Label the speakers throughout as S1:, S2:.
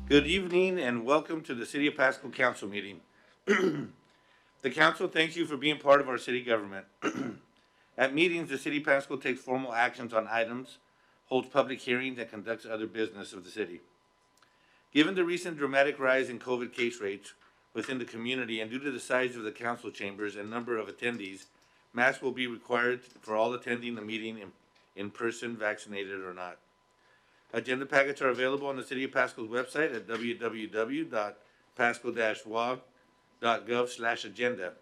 S1: Good evening and welcome to the City of Pasco Council meeting. The council thanks you for being part of our city government. At meetings, the City of Pasco takes formal actions on items, holds public hearings, and conducts other business of the city. Given the recent dramatic rise in COVID case rates within the community and due to the size of the council chambers and number of attendees, masks will be required for all attending the meeting in person, vaccinated or not. Agenda packets are available on the City of Pasco's website at www.pasco-wa.gov/agenda.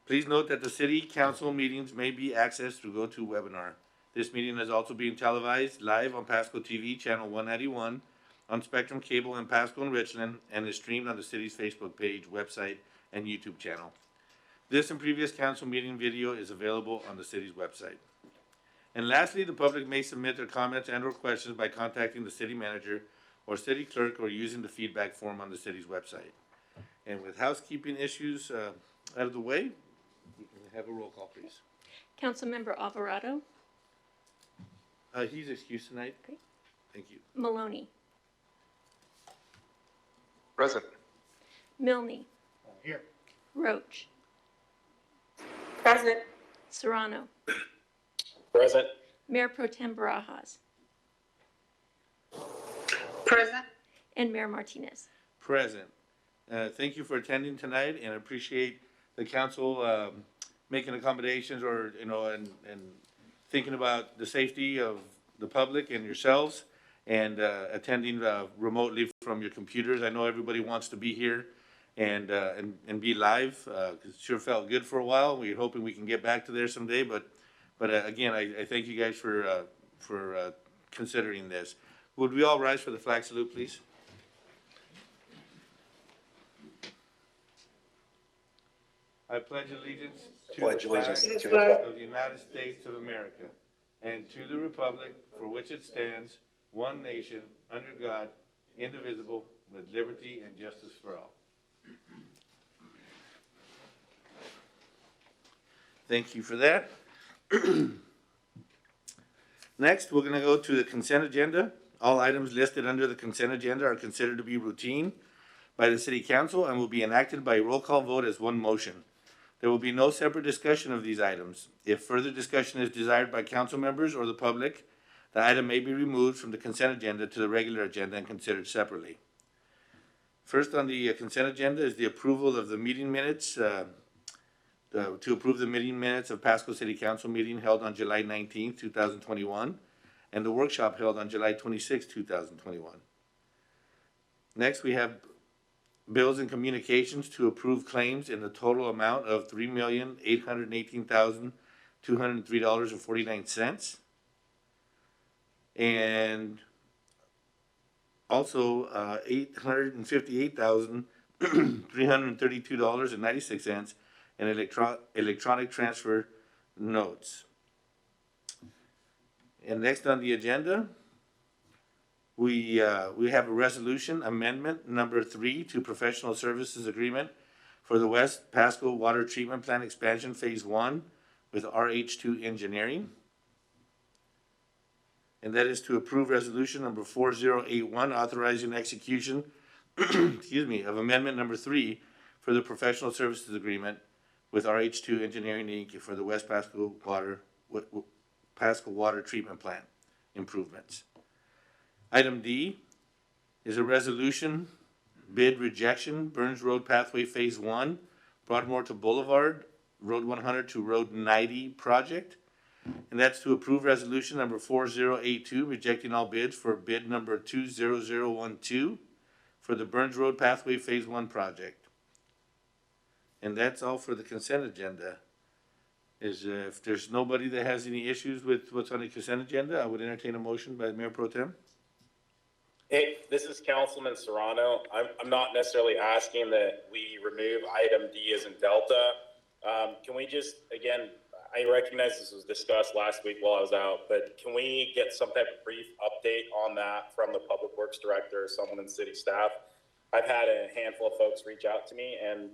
S1: Please note that the City Council meetings may be accessed through GoToWebinar. This meeting is also being televised live on Pasco TV, channel 191, on Spectrum Cable in Pasco and Richland, and is streamed on the city's Facebook page, website, and YouTube channel. This and previous council meeting video is available on the city's website. And lastly, the public may submit their comments and or questions by contacting the city manager or city clerk or using the feedback form on the city's website. And with housekeeping issues out of the way, we can have a roll call, please.
S2: Councilmember Alvarado.
S1: He's excused tonight.
S2: Okay.
S1: Thank you.
S2: Maloney.
S3: Present.
S2: Milne.
S3: Here.
S2: Roach.
S4: Present.
S2: Serrano.
S3: Present.
S2: Mayor Pro Tem Barajas.
S4: Present.
S2: And Mayor Martinez.
S1: Present. Thank you for attending tonight and appreciate the council making accommodations or, and thinking about the safety of the public and yourselves and attending remotely from your computers. I know everybody wants to be here and be live because it sure felt good for a while. We're hoping we can get back to there someday, but again, I thank you guys for considering this. Would we all rise for the flag salute, please? I pledge allegiance to the flag of the United States of America and to the republic for which it stands, one nation, under God, indivisible, with liberty and justice for all. Thank you for that. Next, we're going to go to the consent agenda. All items listed under the consent agenda are considered to be routine by the City Council and will be enacted by a roll call vote as one motion. There will be no separate discussion of these items. If further discussion is desired by council members or the public, the item may be removed from the consent agenda to the regular agenda and considered separately. First on the consent agenda is the approval of the meeting minutes, to approve the meeting minutes of Pasco City Council meeting held on July 19th, 2021, and the workshop held on July 26th, 2021. Next, we have bills and communications to approve claims in the total amount of $3,818,203.49. And also $858,332.96 and electronic transfer notes. And next on the agenda, we have a resolution amendment number 3 to professional services agreement for the West Pasco Water Treatment Plant Expansion Phase 1 with RH2 Engineering. And that is to approve resolution number 4081 authorizing execution excuse me, of amendment number 3 for the professional services agreement with RH2 Engineering Inc. for the West Pasco Water Treatment Plant improvements. Item D is a resolution bid rejection, Burns Road Pathway Phase 1, Broadmoor to Boulevard, Road 100 to Road 90 project. And that's to approve resolution number 4082, rejecting all bids for bid number 20012 for the Burns Road Pathway Phase 1 project. And that's all for the consent agenda. If there's nobody that has any issues with what's on the consent agenda, I would entertain a motion by Mayor Pro Tem.
S5: Hey, this is Councilman Serrano. I'm not necessarily asking that we remove item D as in Delta. Can we just, again, I recognize this was discussed last week while I was out, but can we get some type of brief update on that from the Public Works Director or someone in city staff? I've had a handful of folks reach out to me, and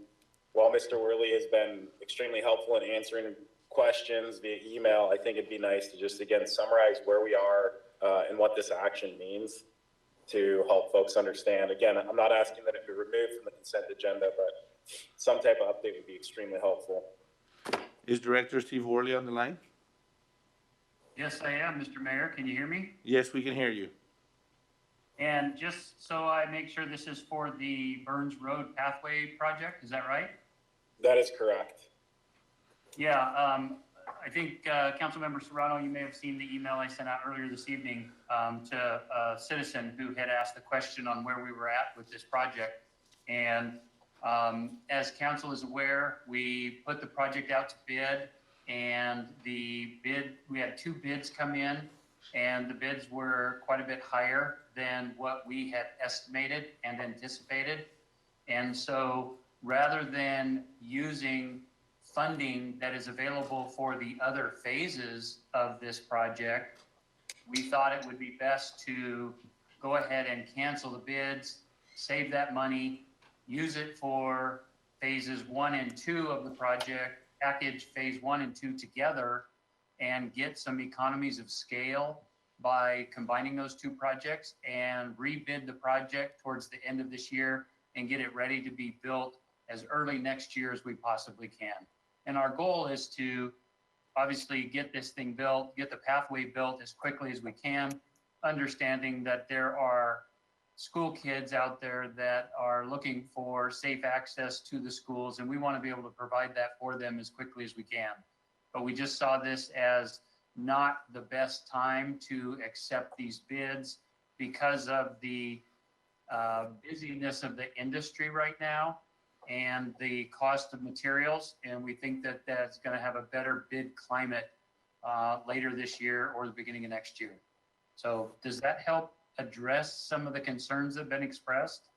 S5: while Mr. Worley has been extremely helpful in answering questions via email, I think it'd be nice to just, again, summarize where we are and what this action means. to help folks understand. Again, I'm not asking that it be removed from the consent agenda, but some type of update would be extremely helpful.
S1: Is Director Steve Worley on the line?
S4: Yes, I am, Mr. Mayor. Can you hear me?
S1: Yes, we can hear you.
S4: And just so I make sure, this is for the Burns Road Pathway project, is that right?
S5: That is correct.
S4: Yeah, I think, Councilmember Serrano, you may have seen the email I sent out earlier this evening, to a citizen who had asked the question on where we were at with this project. And, as council is aware, we put the project out to bid, and we had 2 bids come in, and the bids were quite a bit higher than what we had estimated and anticipated. And so rather than using funding that is available for the other phases of this project, we thought it would be best to go ahead and cancel the bids, save that money, use it for phases 1 and 2 of the project, package phase 1 and 2 together, and get some economies of scale by combining those 2 projects, and rebid the project towards the end of this year and get it ready to be built as early next year as we possibly can. And our goal is to obviously get this thing built, get the pathway built as quickly as we can, understanding that there are school kids out there that are looking for safe access to the schools, and we want to be able to provide that for them as quickly as we can. But we just saw this as not the best time to accept these bids because of the busyness of the industry right now and the cost of materials. And we think that that's going to have a better bid climate later this year or the beginning of next year. So does that help address some of the concerns that have been expressed?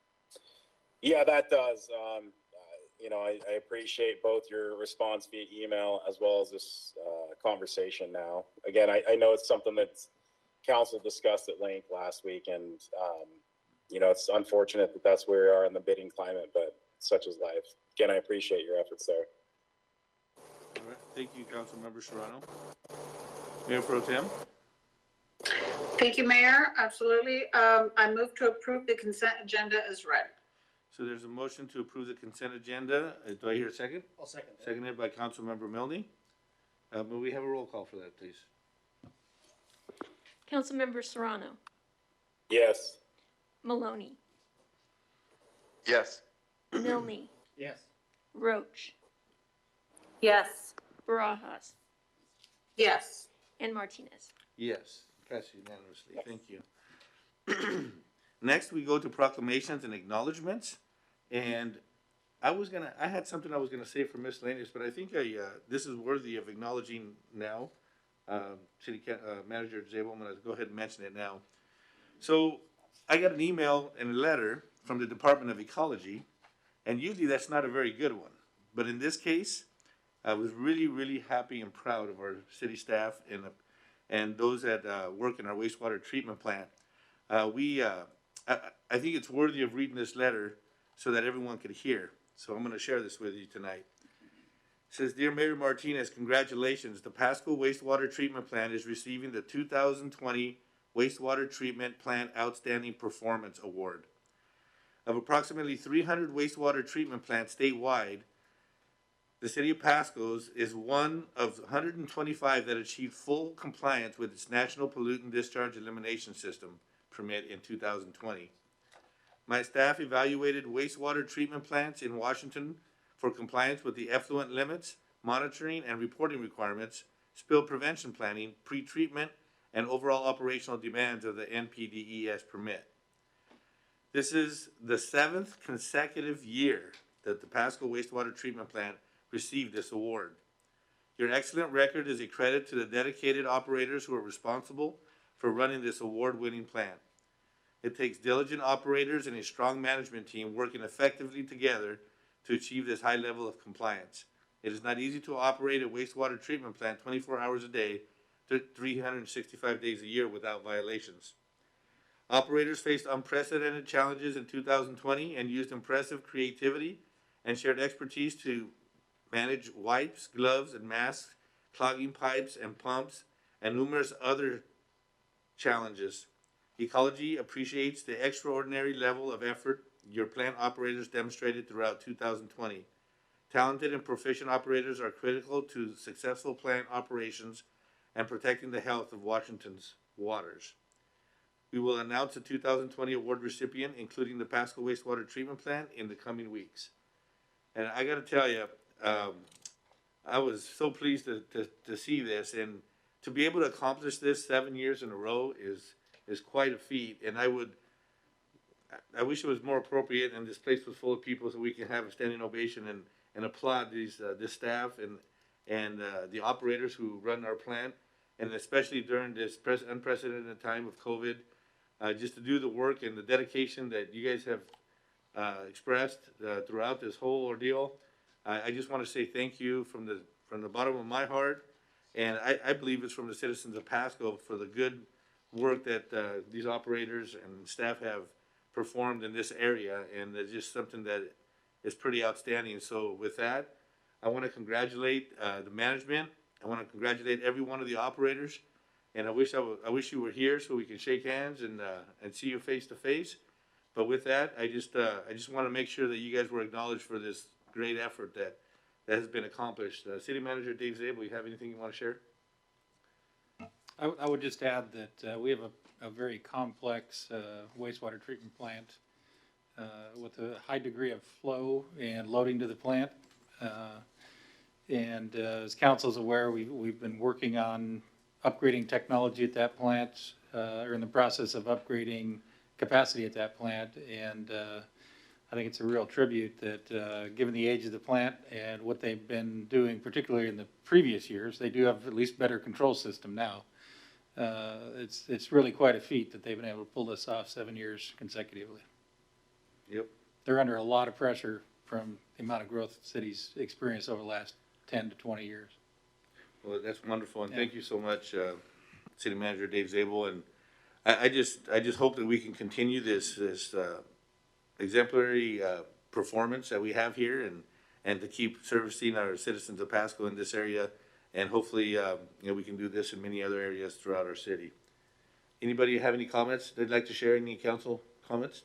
S5: Yeah, that does. I appreciate both your response via email as well as this conversation now. Again, I know it's something that council discussed at length last week, and it's unfortunate that that's where we are in the bidding climate, but such is life. Again, I appreciate your efforts there.
S1: All right. Thank you, Councilmember Serrano. Mayor Pro Tem?
S6: Thank you, Mayor. Absolutely. I move to approve the consent agenda as read.
S1: So there's a motion to approve the consent agenda. Do I hear a second?
S3: I'll second that.
S1: Seconded by Councilmember Milne. May we have a roll call for that, please?
S2: Councilmember Serrano,
S5: Yes.
S2: Maloney,
S3: Yes.
S2: Milne,
S3: Yes.
S2: Roach,
S6: Yes.
S2: Barajas,
S6: Yes.
S2: and Martinez.
S1: Yes, passed unanimously. Thank you. Next, we go to proclamations and acknowledgements. And I had something I was gonna say for miscellaneous, but I think this is worthy of acknowledging now. Manager Zabel, I'm gonna go ahead and mention it now. So I got an email and a letter from the Department of Ecology, and usually that's not a very good one. But in this case, I was really, really happy and proud of our city staff and those that work in our wastewater treatment plant. I think it's worthy of reading this letter so that everyone could hear. So I'm going to share this with you tonight. It says, Dear Mayor Martinez, congratulations. The Pasco Wastewater Treatment Plant is receiving the 2020 Wastewater Treatment Plant Outstanding Performance Award. Of approximately 300 wastewater treatment plants statewide, the city of Pasco is one of 125 that achieved full compliance with its National Pollutant Discharge Elimination System permit in 2020. My staff evaluated wastewater treatment plants in Washington for compliance with the effluent limits, monitoring and reporting requirements, spill prevention planning, pre-treatment, and overall operational demands of the NPDES permit. This is the 7th consecutive year that the Pasco Wastewater Treatment Plant received this award. Your excellent record is a credit to the dedicated operators who are responsible for running this award-winning plant. It takes diligent operators and a strong management team working effectively together to achieve this high level of compliance. It is not easy to operate a wastewater treatment plant 24 hours a day, 365 days a year without violations. Operators faced unprecedented challenges in 2020 and used impressive creativity and shared expertise to manage wipes, gloves, and masks, clogging pipes and pumps, and numerous other challenges. Ecology appreciates the extraordinary level of effort your plant operators demonstrated throughout 2020. Talented and proficient operators are critical to successful plant operations and protecting the health of Washington's waters. We will announce the 2020 award recipient, including the Pasco wastewater treatment plant, in the coming weeks. And I got to tell you, I was so pleased to see this, and to be able to accomplish this 7 years in a row is quite a feat. And I wish it was more appropriate, and this place was full of people, so we can have a standing ovation and applaud this staff and the operators who run our plant, and especially during this unprecedented time of COVID, just to do the work and the dedication that you guys have expressed throughout this whole ordeal. I just want to say thank you from the bottom of my heart, and I believe it's from the citizens of Pasco for the good work that these operators and staff have performed in this area, and it's just something that is pretty outstanding. So with that, I want to congratulate the management. I want to congratulate every one of the operators, and I wish you were here so we can shake hands and see you face to face. But with that, I just want to make sure that you guys were acknowledged for this great effort that has been accomplished. City Manager Dave Zabel, you have anything you want to share?
S7: I would just add that we have a very complex wastewater treatment plant with a high degree of flow and loading to the plant. And as council's aware, we've been working on upgrading technology at that plant, or in the process of upgrading capacity at that plant. And I think it's a real tribute that given the age of the plant and what they've been doing, particularly in the previous years, they do have at least better control system now. It's really quite a feat that they've been able to pull this off 7 years consecutively.
S1: Yep.
S7: They're under a lot of pressure from the amount of growth the city's experienced over the last 10 to 20 years.
S1: Well, that's wonderful, and
S7: Yeah.
S1: thank you so much, City Manager Dave Zabel. And I just hope that we can continue this exemplary performance that we have here, and to keep servicing our citizens of Pasco in this area. And hopefully, we can do this in many other areas throughout our city. Anybody have any comments they'd like to share? Any council comments?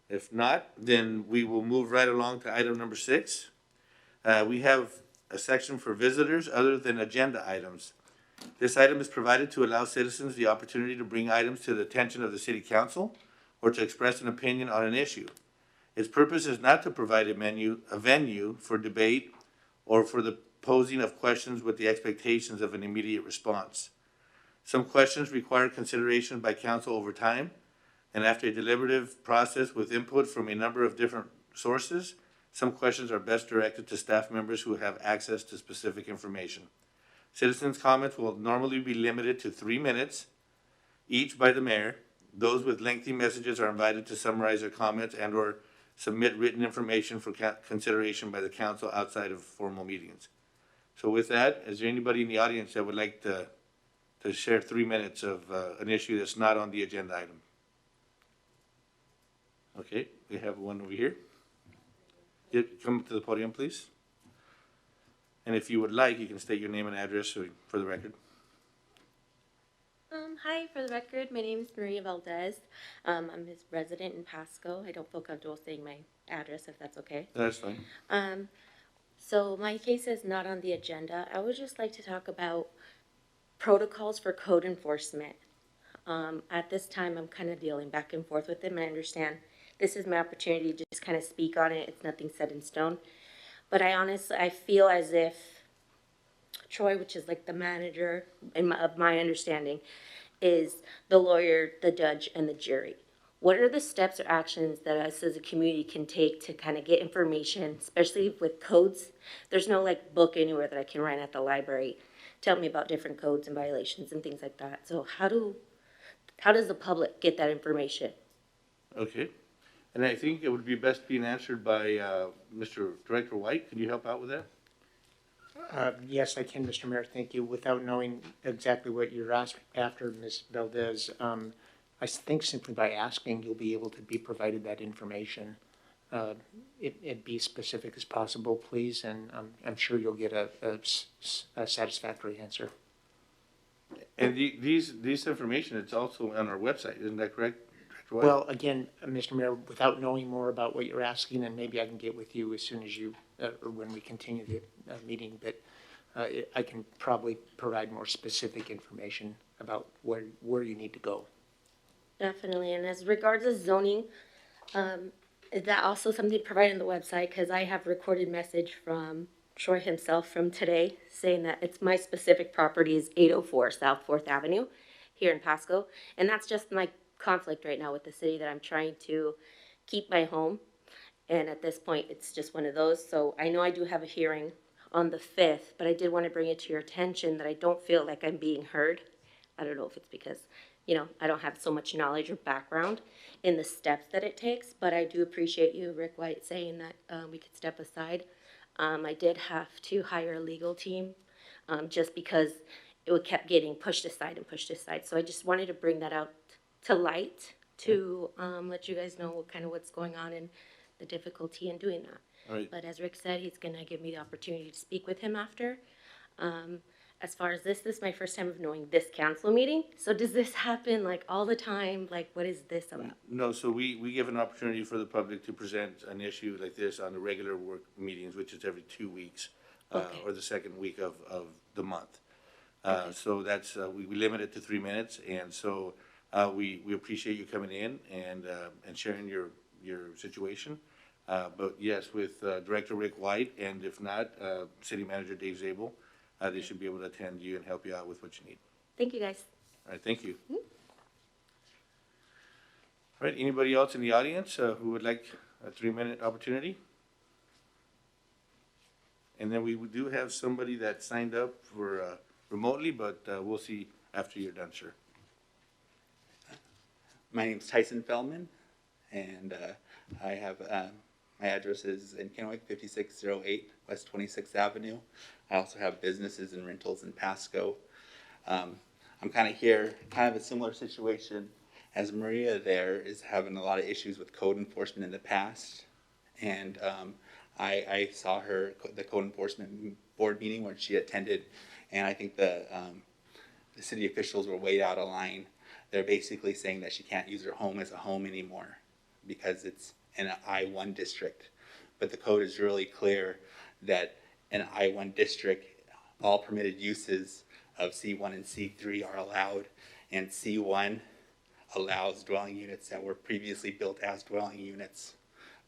S1: If not, then we will move right along to item number 6. We have a section for visitors other than agenda items. This item is provided to allow citizens the opportunity to bring items to the attention of the city council or to express an opinion on an issue. Its purpose is not to provide a venue for debate or for the posing of questions with the expectations of an immediate response. Some questions require consideration by council over time, and after a deliberative process with input from a number of different sources, some questions are best directed to staff members who have access to specific information. Citizens' comments will normally be limited to 3 minutes, each by the mayor. Those with lengthy messages are invited to summarize their comments and or submit written information for consideration by the council outside of formal meetings. So with that, is there anybody in the audience that would like to share 3 minutes of an issue that's not on the agenda item? Okay, we have one over here. Come to the podium, please. And if you would like, you can state your name and address for the record.
S8: Hi, for the record, my name is Maria Valdez. I'm his resident in Pasco. I don't feel comfortable saying my address, if that's okay.
S1: That's fine.
S8: So my case is not on the agenda. I would just like to talk about protocols for code enforcement. At this time, I'm kind of dealing back and forth with them. I understand this is my opportunity to just kind of speak on it. It's nothing set in stone. But I feel as if Troy, which is like the manager of my understanding, is the lawyer, the judge, and the jury. What are the steps or actions that us as a community can take to kind of get information, especially with codes? There's no like book anywhere that I can rent at the library. Tell me about different codes and violations and things like that. So how does the public get that information?
S1: Okay. And I think it would be best being answered by Mr. Director White. Can you help out with that?
S9: Yes, I can, Mr. Mayor. Thank you. Without knowing exactly what you're after, Ms. Valdez, I think simply by asking, you'll be able to be provided that information. It be specific as possible, please, and I'm sure you'll get a satisfactory answer.
S1: And these information, it's also on our website, isn't that correct? Director White?
S9: Well, again, Mr. Mayor, without knowing more about what you're asking, and maybe I can get with you as soon as you, or when we continue the meeting, but I can probably provide more specific information about where you need to go.
S8: Definitely, and as regards to zoning, is that also something provided on the website? Because I have recorded message from Troy himself from today saying that it's my specific property is 804 South 4th Avenue here in Pasco. And that's just my conflict right now with the city, that I'm trying to keep my home. And at this point, it's just one of those. So I know I do have a hearing on the 5th, but I did want to bring it to your attention that I don't feel like I'm being heard. I don't know if it's because, you know, I don't have so much knowledge or background in the steps that it takes, but I do appreciate you, Rick White, saying that we could step aside. I did have to hire a legal team just because it kept getting pushed aside and pushed aside. So I just wanted to bring that out to light to let you guys know what's going on and the difficulty in doing that.
S1: All right.
S8: But as Rick said, he's going to give me the opportunity to speak with him after. As far as this is my first time of knowing this council meeting. So does this happen like all the time? Like, what is this about?
S1: No, so we give an opportunity for the public to present an issue like this on the regular work meetings, which is every 2 weeks,
S8: Okay.
S1: or the second week of the month. So that's, we limit it to 3 minutes, and so we appreciate you coming in and sharing your situation. But yes, with Director Rick White, and if not, City Manager Dave Zabel, they should be able to attend you and help you out with what you need.
S8: Thank you, guys.
S1: All right, thank you. All right, anybody else in the audience who would like a 3-minute opportunity? And then we do have somebody that signed up for remotely, but we'll see after you're done, sir.
S10: My name's Tyson Feldman, and I have my address is in Kennewick, 5608 West 26th Avenue. I also have businesses and rentals in Pasco. I'm kind of here, kind of a similar situation as Maria there, is having a lot of issues with code enforcement in the past. And I saw her, the code enforcement board meeting where she attended, and I think the city officials were way out of line. They're basically saying that she can't use her home as a home anymore because it's in an I-1 district. But the code is really clear that in an I-1 district, all permitted uses of C1 and C3 are allowed, and C1 allows dwelling units that were previously built as dwelling units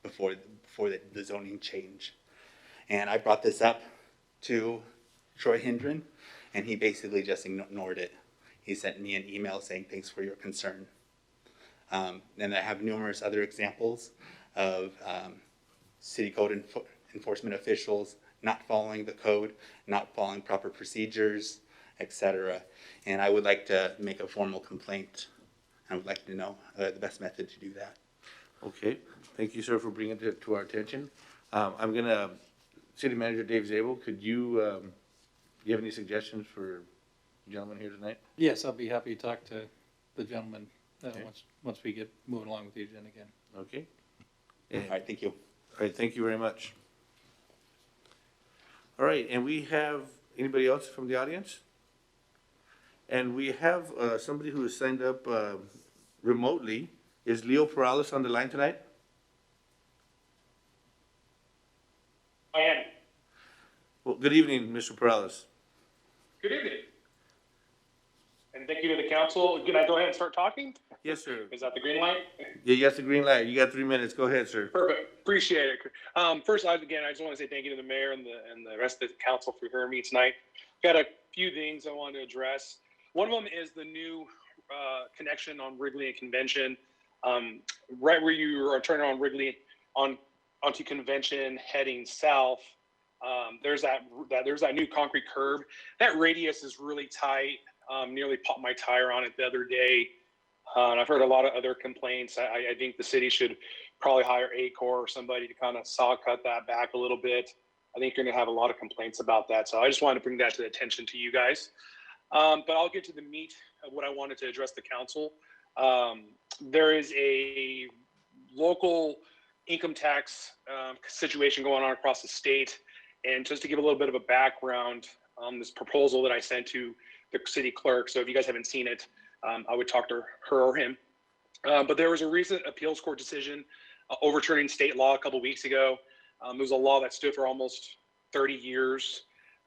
S10: before the zoning change. And I brought this up to Troy Hendren, and he basically just ignored it. He sent me an email saying, thanks for your concern. And I have numerous other examples of city code enforcement officials not following the code, not following proper procedures, etc. And I would like to make a formal complaint. I would like to know the best method to do that.
S1: Okay, thank you, sir, for bringing it to our attention. I'm gonna, City Manager Dave Zabel, could you have any suggestions for the gentleman here tonight?
S7: Yes, I'll be happy to talk to the gentleman
S1: Okay.
S7: once we get moving along with the agenda again.
S1: Okay.
S10: All right, thank you.
S1: All right, thank you very much. All right, and we have, anybody else from the audience? And we have somebody who has signed up remotely. Is Leo Perales on the line tonight?
S3: I am.
S1: Well, good evening, Mr. Perales.
S3: Good evening. And thank you to the council. Can I go ahead and start talking?
S1: Yes, sir.
S3: Is that the green light?
S1: Yeah, you got the green light. You got 3 minutes. Go ahead, sir.
S3: Perfect. Appreciate it. First, again, I just want to say thank you to the mayor and the rest of the council for hearing me tonight. Got a few things I want to address. One of them is the new connection on Wrigley and Convention. Right where you are turning on Wrigley onto Convention heading south, there's that new concrete curb. That radius is really tight. Nearly popped my tire on it the other day. And I've heard a lot of other complaints. I think the city should probably hire ACOR or somebody to kind of saw cut that back a little bit. I think you're going to have a lot of complaints about that. So I just wanted to bring that to the attention to you guys. But I'll get to the meat of what I wanted to address the council. There is a local income tax situation going on across the state. And just to give a little bit of a background, this proposal that I sent to the city clerk. So if you guys haven't seen it, I would talk to her or him. But there was a recent appeals court decision overturning state law a couple weeks ago. It was a law that stood for almost 30 years,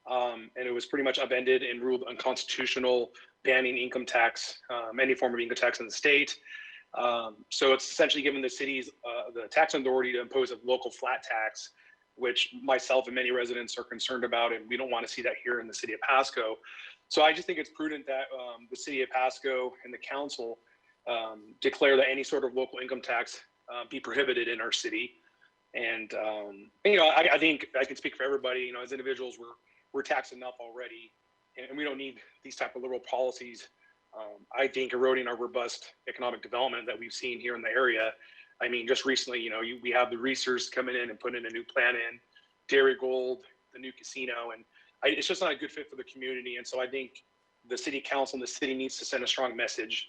S3: and it was pretty much upended and ruled unconstitutional, banning income tax, any form of income tax in the state. So it's essentially given the cities the tax authority to impose a local flat tax, which myself and many residents are concerned about, and we don't want to see that here in the city of Pasco. So I just think it's prudent that the city of Pasco and the council declare that any sort of local income tax be prohibited in our city. And I think I can speak for everybody. As individuals, we're taxed enough already, and we don't need these type of liberal policies. I think eroding our robust economic development that we've seen here in the area. I mean, just recently, we have the Reesers coming in and putting in a new plant in, Dairy Gold, the new casino, and it's just not a good fit for the community. And so I think the city council and the city needs to send a strong message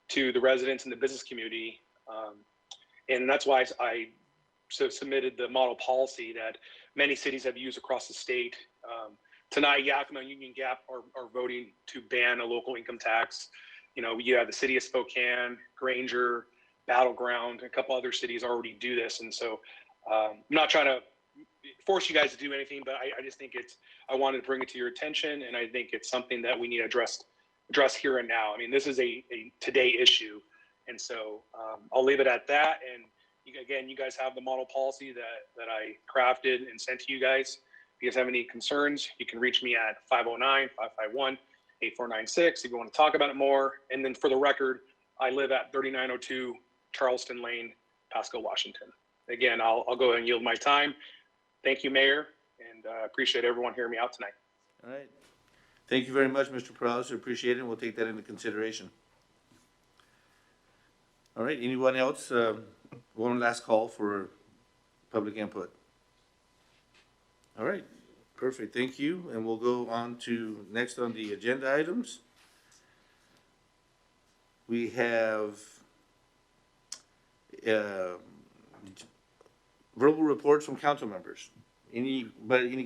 S3: to the residents and the business community. And that's why I submitted the model policy that many cities have used across the state. Tonight, Yakima and Union Gap are voting to ban a local income tax. You have the city of Spokane, Granger, Battleground, a couple other cities already do this. And so I'm not trying to force you guys to do anything, but I just think I wanted to bring it to your attention. And I think it's something that we need to address here and now. I mean, this is a today issue. And so I'll leave it at that. And again, you guys have the model policy that I crafted and sent to you guys. If you guys have any concerns, you can reach me at 509-551-8496 if you want to talk about it more. And then for the record, I live at 3902 Charleston Lane, Pasco, Washington. Again, I'll go ahead and yield my time. Thank you, Mayor, and appreciate everyone hearing me out tonight.
S1: All right. Thank you very much, Mr. Perales. Appreciate it, and we'll take that into consideration. All right, anyone else? One last call for public input. All right, perfect, thank you. And we'll go on to next on the agenda items. We have verbal reports from council members. Any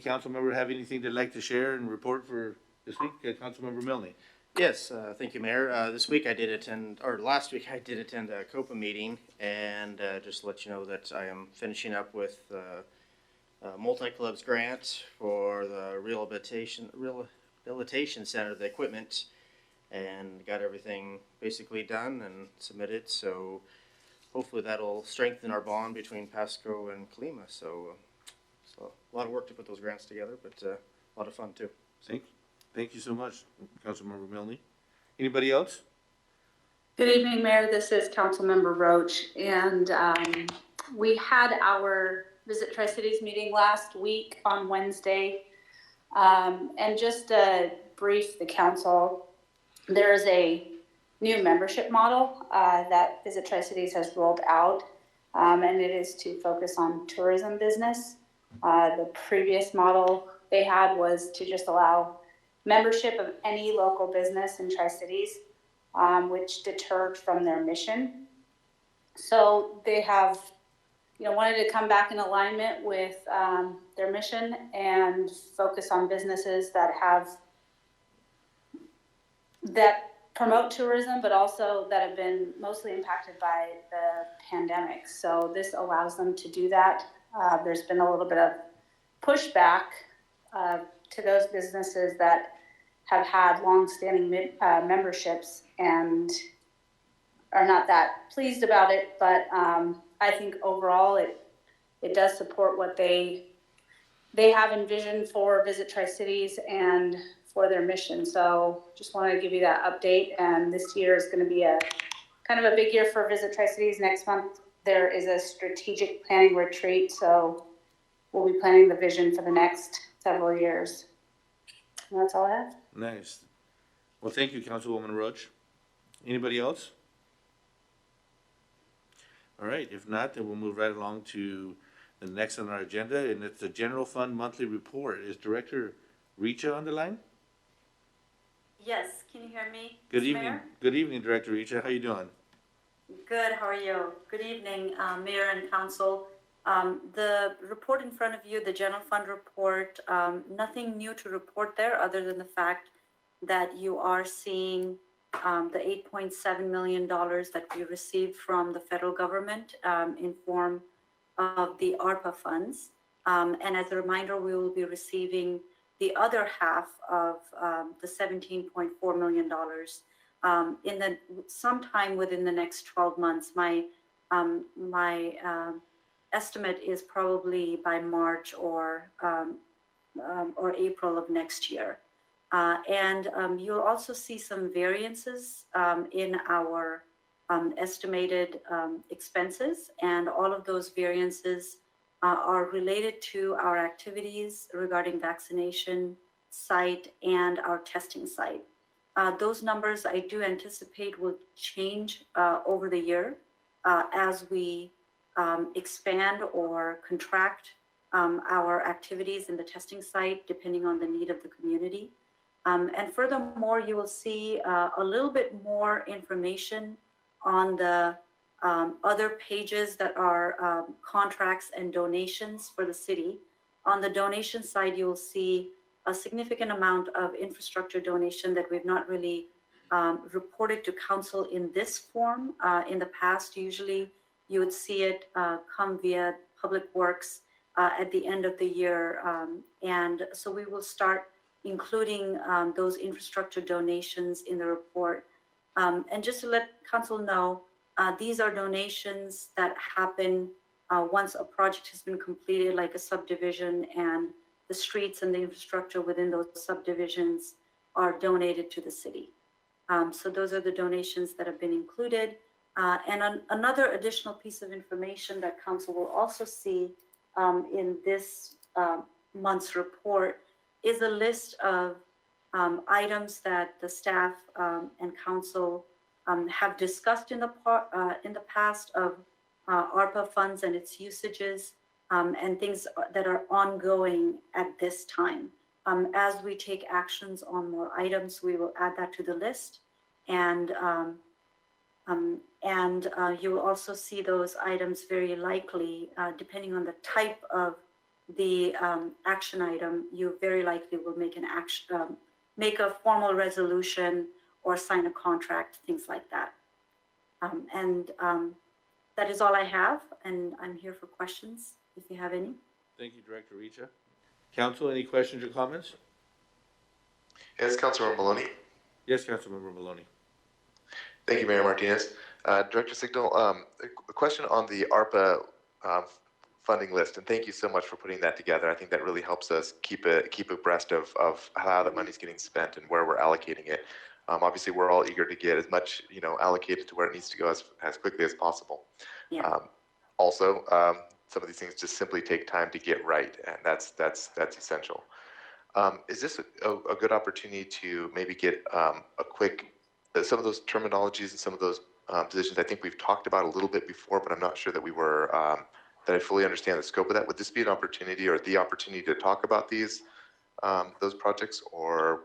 S1: council member have anything they'd like to share and report for this week? Councilmember Milne.
S11: Yes, thank you, Mayor. Last week I did attend a COPA meeting, and just to let you know that I am finishing up with Multi-Clubs grant for the rehabilitation center, the equipment, and got everything basically done and submitted. So hopefully that'll strengthen our bond between Pasco and Colima. So a lot of work to put those grants together, but a lot of fun too.
S1: Thank you so much, Councilmember Milne. Anybody else?
S12: Good evening, Mayor. This is Councilmember Roach, and we had our Visit Tri-Cities meeting last week on Wednesday. And just to brief the council, there is a new membership model that Visit Tri-Cities has rolled out, and it is to focus on tourism business. The previous model they had was to just allow membership of any local business in Tri-Cities, which deterred from their mission. So they have, wanted to come back in alignment with their mission and focus on businesses that promote tourism, but also that have been mostly impacted by the pandemic. So this allows them to do that. There's been a little bit of pushback to those businesses that have had long-standing memberships and are not that pleased about it, but I think overall it does support what they have envisioned for Visit Tri-Cities and for their mission. So just wanted to give you that update. And this year is going to be a kind of a big year for Visit Tri-Cities. Next month there is a strategic planning retreat, so we'll be planning the vision for the next several years. And that's all I have.
S1: Nice. Well, thank you, Councilwoman Roach. Anybody else? All right, if not, then we'll move right along to the next on our agenda, and it's the General Fund Monthly Report. Is Director Richa on the line?
S13: Yes, can you hear me?
S1: Good
S13: Mr.
S1: evening.
S13: Mayor?
S1: Good evening, Director Richa. How you doing?
S13: Good, how are you? Good evening, Mayor and Council. The report in front of you, the general fund report, nothing new to report there other than the fact that you are seeing the $8.7 million that we received from the federal government in form of the ARPA funds. And as a reminder, we will be receiving the other half of the $17.4 million sometime within the next 12 months. My estimate is probably by March or April of next year. And you'll also see some variances in our estimated expenses, and all of those variances are related to our activities regarding vaccination site and our testing site. Those numbers I do anticipate will change over the year as we expand or contract our activities in the testing site, depending on the need of the community. And furthermore, you will see a little bit more information on the other pages that are contracts and donations for the city. On the donation side, you will see a significant amount of infrastructure donation that we've not really reported to council in this form. In the past, usually you would see it come via Public Works at the end of the year. And so we will start including those infrastructure donations in the report. And just to let council know, these are donations that happen once a project has been completed, like a subdivision, and the streets and the infrastructure within those subdivisions are donated to the city. So those are the donations that have been included. And another additional piece of information that council will also see in this month's report is a list of items that the staff and council have discussed in the past of ARPA funds and its usages, and things that are ongoing at this time. As we take actions on more items, we will add that to the list, and you will also see those items very likely, depending on the type of the action item, you very likely will make make a formal resolution or sign a contract, things like that. That is all I have, and I'm here for questions if you have any.
S1: Thank you, Director Richa. Council, any questions or comments?
S14: Yes, Councilmember Maloney.
S1: Yes, Councilmember Maloney.
S14: Thank you, Mayor Martinez. Director Signal, a question on the ARPA funding list, and thank you so much for putting that together. I think that really helps us keep abreast of how the money's getting spent and where we're allocating it. Obviously, we're all eager to get as much, allocated to where it needs to go as quickly as possible.
S13: Yeah.
S14: Also, some of these things just simply take time to get right, and that's essential. Is this a good opportunity to maybe get a quick, some of those terminologies and some of those positions I think we've talked about a little bit before, but I'm not sure that we were, that I fully understand the scope of that. Would this be an opportunity or the opportunity to talk about these, those projects, or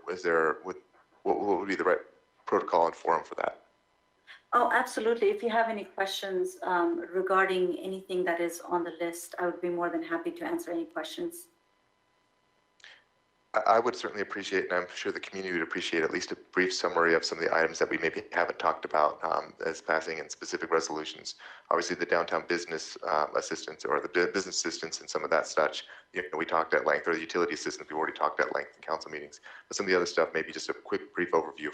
S14: what would be the right protocol and forum for that?
S13: Oh, absolutely. If you have any questions regarding anything that is on the list, I would be more than happy to answer any questions.
S14: I would certainly appreciate, and I'm sure the community would appreciate, at least a brief summary of some of the items that we maybe haven't talked about as passing in specific resolutions. Obviously, the downtown business assistance or the business assistance and some of that such, we talked at length, or the utility assistance, we've already talked at length in council meetings. But some of the other stuff, maybe just a quick, brief overview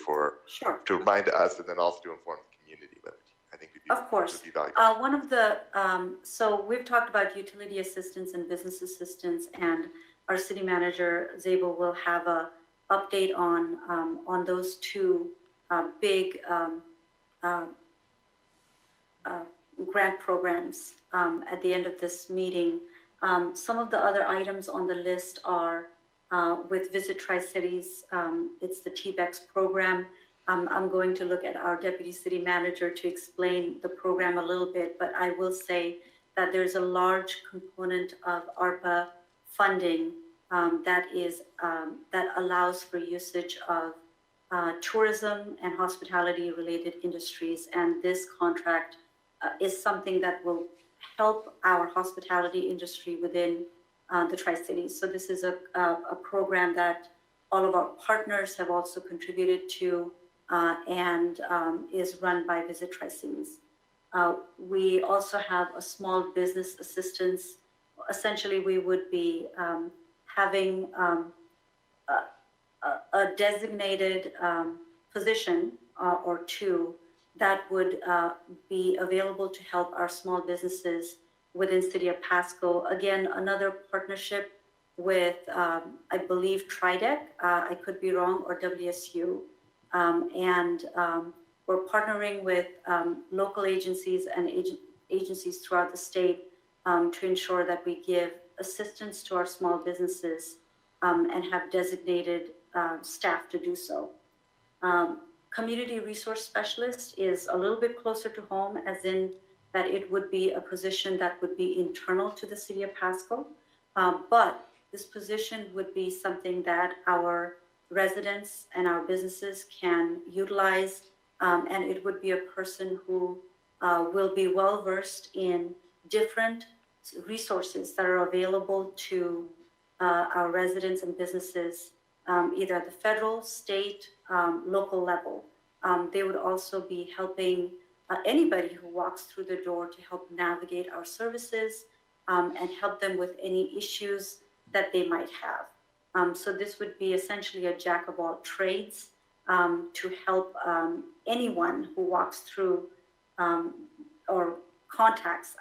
S14: to remind us, and then also to inform the community. But I think would be valuable.
S13: One of the, so we've talked about utility assistance and business assistance, and our city manager, Zabel, will have a update on those two big grant programs at the end of this meeting. Some of the other items on the list are with Visit Tri-Cities. It's the TBEX program. I'm going to look at our deputy city manager to explain the program a little bit, but I will say that there's a large component of ARPA funding that allows for usage of tourism and hospitality related industries, and this contract is something that will help our hospitality industry within the Tri-Cities. So this is a program that all of our partners have also contributed to and is run by Visit Tri-Cities. We also have a small business assistance. Essentially, we would be having a designated position or two that would be available to help our small businesses within City of Pasco. Again, another partnership with, I believe, TriDec, I could be wrong, or WSU. We're partnering with local agencies and agencies throughout the state to ensure that we give assistance to our small businesses and have designated staff to do so. Community resource specialist is a little bit closer to home, as in that it would be a position that would be internal to the City of Pasco. But this position would be something that our residents and our businesses can utilize, and it would be a person who will be well versed in different resources that are available to our residents and businesses, either at the federal, state, local level. They would also be helping anybody who walks through the door to help navigate our services and help them with any issues that they might have. So this would be essentially a jack of all trades to help anyone who walks through or contacts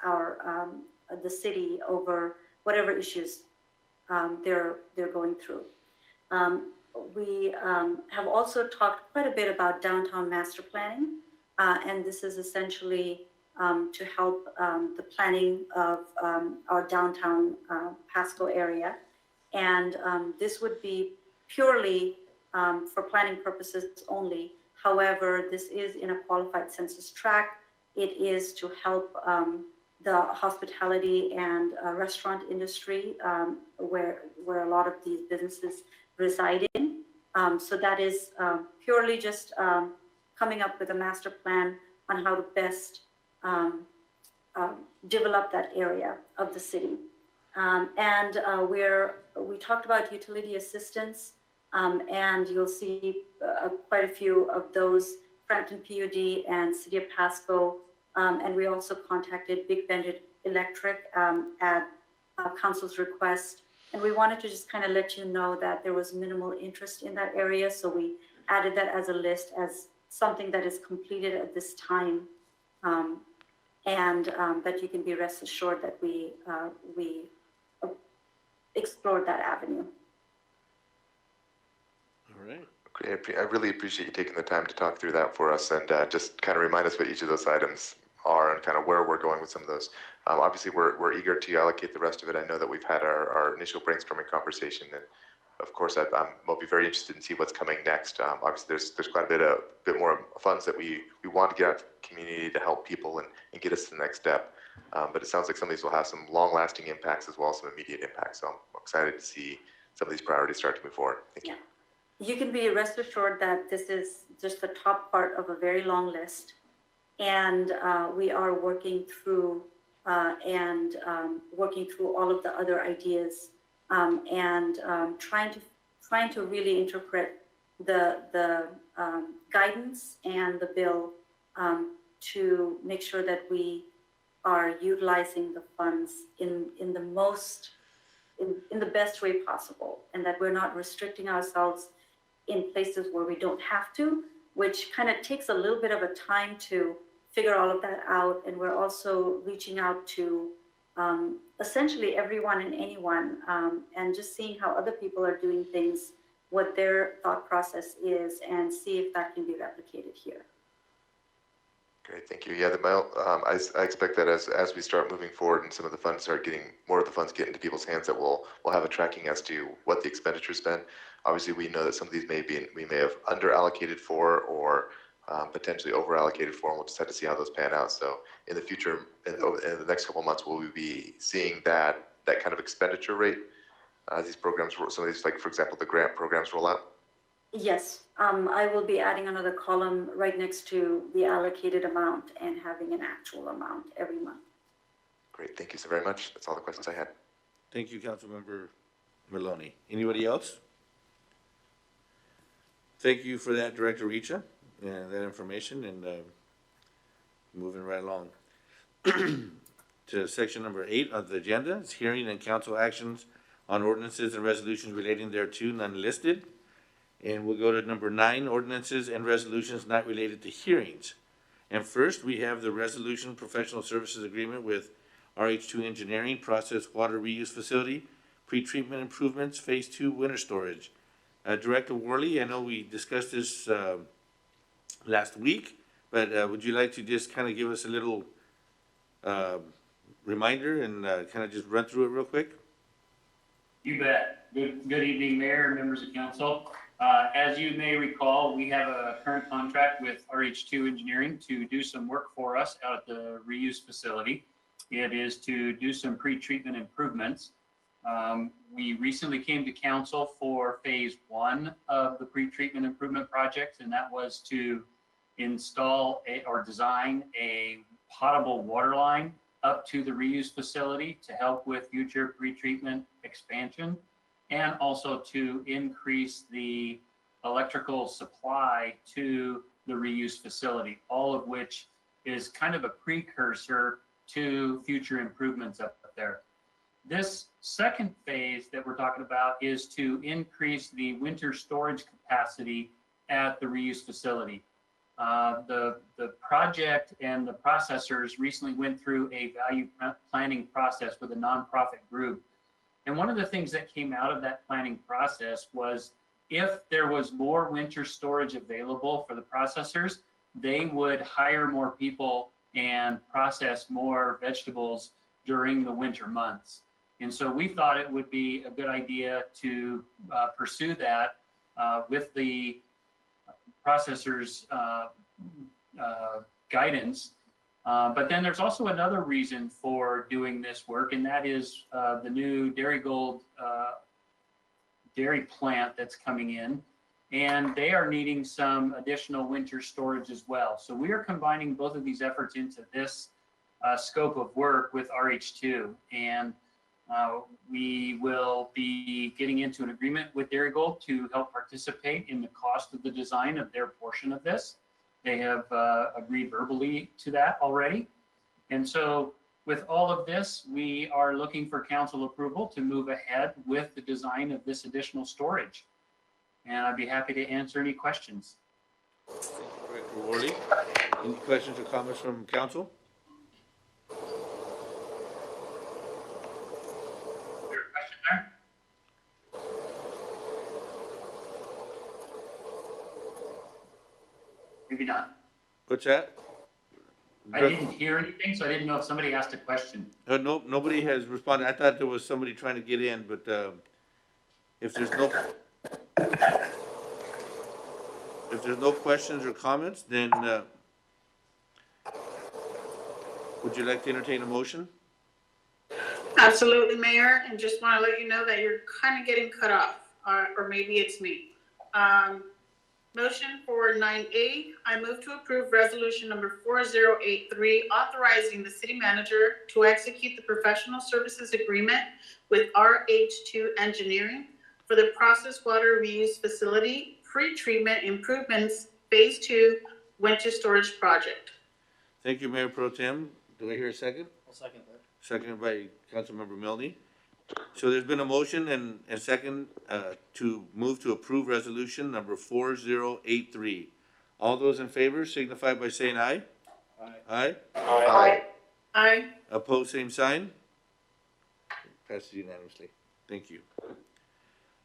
S13: the city over whatever issues they're going through. We have also talked quite a bit about downtown master planning, and this is essentially to help the planning of our downtown Pasco area. And this would be purely for planning purposes only. However, this is in a qualified census tract. It is to help the hospitality and restaurant industry where a lot of these businesses reside in. So that is purely just coming up with a master plan on how to best develop that area of the city. We talked about utility assistance, and you'll see quite a few of those, Frampton PUD and City of Pasco. And we also contacted Big Bend Electric at council's request. And we wanted to just kind of let you know that there was minimal interest in that area. So we added that as a list as something that is completed at this time. And that you can be rest assured that we explored that avenue.
S1: All right.
S14: Great. I really appreciate you taking the time to talk through that for us and just kind of remind us what each of those items are and kind of where we're going with some of those. Obviously, we're eager to allocate the rest of it. I know that we've had our initial brainstorming conversation, and of course, I'll be very interested in see what's coming next. Obviously, there's quite a bit more funds that we want to get out to the community to help people and get us to the next step. But it sounds like some of these will have some long-lasting impacts as well as some immediate impacts. So I'm excited to see some of these priorities start to move forward. Thank you.
S13: You can be rest assured that this is just the top part of a very long list. And we are working through all of the other ideas and trying to really interpret the guidance and the bill to make sure that we are utilizing the funds in the best way possible, and that we're not restricting ourselves in places where we don't have to, which kind of takes a little bit of a time to figure all of that out. And we're also reaching out to essentially everyone and anyone, and just seeing how other people are doing things, what their thought process is, and see if that can be replicated here.
S14: Great, thank you. Yeah, I expect that as we start moving forward and some of the funds start getting, more of the funds get into people's hands, that we'll have a tracking as to what the expenditure's been. Obviously, we know that some of these we may have under allocated for or potentially over allocated for, and we'll just have to see how those pan out. So in the future, in the next couple of months, will we be seeing that kind of expenditure rate as these programs, some of these, like for example, the grant programs roll out?
S13: Yes, I will be adding another column right next to the allocated amount and having an actual amount every month.
S14: Great, thank you so very much. That's all the questions I had.
S1: Thank you, Councilmember Maloney. Anybody else? Thank you for that, Director Richa, and that information, and moving right along to section number 8 of the agenda. It's hearing and council actions on ordinances and resolutions relating thereto, none listed. And we'll go to number 9, ordinances and resolutions not related to hearings. And first, we have the resolution professional services agreement with RH2 Engineering, process water reuse facility, pretreatment improvements, phase 2 winter storage. Director Worley, I know we discussed this last week, but would you like to just kind of give us a little reminder and kind of just run through it real quick?
S4: You bet. Good evening, Mayor, members of council. As you may recall, we have a current contract with RH2 Engineering to do some work for us out at the reuse facility. It is to do some pre-treatment improvements. We recently came to council for phase 1 of the pre-treatment improvement project, and that was to install or design a potable water line up to the reuse facility to help with future pre-treatment expansion, and also to increase the electrical supply to the reuse facility, all of which is kind of a precursor to future improvements up there. This second phase that we're talking about is to increase the winter storage capacity at the reuse facility. The project and the processors recently went through a value planning process with a nonprofit group. And one of the things that came out of that planning process was if there was more winter storage available for the processors, they would hire more people and process more vegetables during the winter months. And so we thought it would be a good idea to pursue that with the processors' guidance. But then there's also another reason for doing this work, and that is the new Dairy Gold dairy plant that's coming in, and they are needing some additional winter storage as well. So we are combining both of these efforts into this scope of work with RH2, and we will be getting into an agreement with Dairy Gold to help participate in the cost of the design of their portion of this. They have agreed verbally to that already. And so with all of this, we are looking for council approval to move ahead with the design of this additional storage. And I'd be happy to answer any questions.
S1: Thank you, Director Worley. Any questions or comments from council?
S4: Maybe not.
S1: What's that?
S4: I didn't hear anything, so I didn't know if somebody asked a question.
S1: No, nobody has responded. I thought there was somebody trying to get in, but if there's no questions or comments, then would you like to entertain a motion?
S6: Absolutely, Mayor, and just want to let you know that you're kind of getting cut off, or maybe it's me. Motion for 9A, I move to approve resolution number 4083, authorizing the city manager to execute the professional services agreement with RH2 Engineering for the process water reuse facility pre-treatment improvements phase 2 winter storage project.
S1: Thank you, Mayor Pro Tem. Do I hear a second?
S11: I'll second that.
S1: Seconded by Councilmember Milne. So there's been a motion and second to move to approve resolution number 4083. All those in favor signify by saying aye. Aye.
S6: Aye. Aye.
S1: Opposed, same sign. Passes unanimously. Thank you.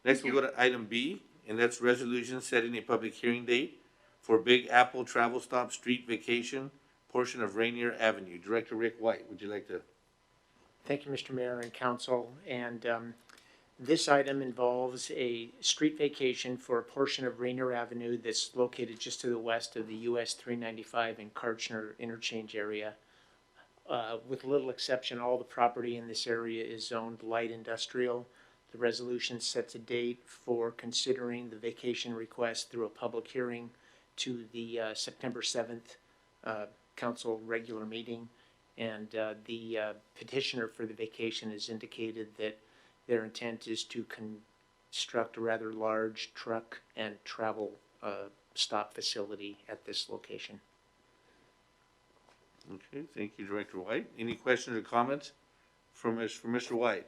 S1: Next, we'll go to item B, and that's resolution setting a public hearing date for Big Apple Travel Stop Street Vacation portion of Rainier Avenue. Director Rick White, would you like to?
S9: Thank you, Mr. Mayor and Council. And this item involves a street vacation for a portion of Rainier Avenue that's located just to the west of the US 395 and Karchner interchange area. With little exception, all the property in this area is zoned light industrial. The resolution sets a date for considering the vacation request through a public hearing to the September 7th council regular meeting. And the petitioner for the vacation has indicated that their intent is to construct a rather large truck and travel stop facility at this location.
S1: Okay, thank you, Director White. Any questions or comments from Mr. White?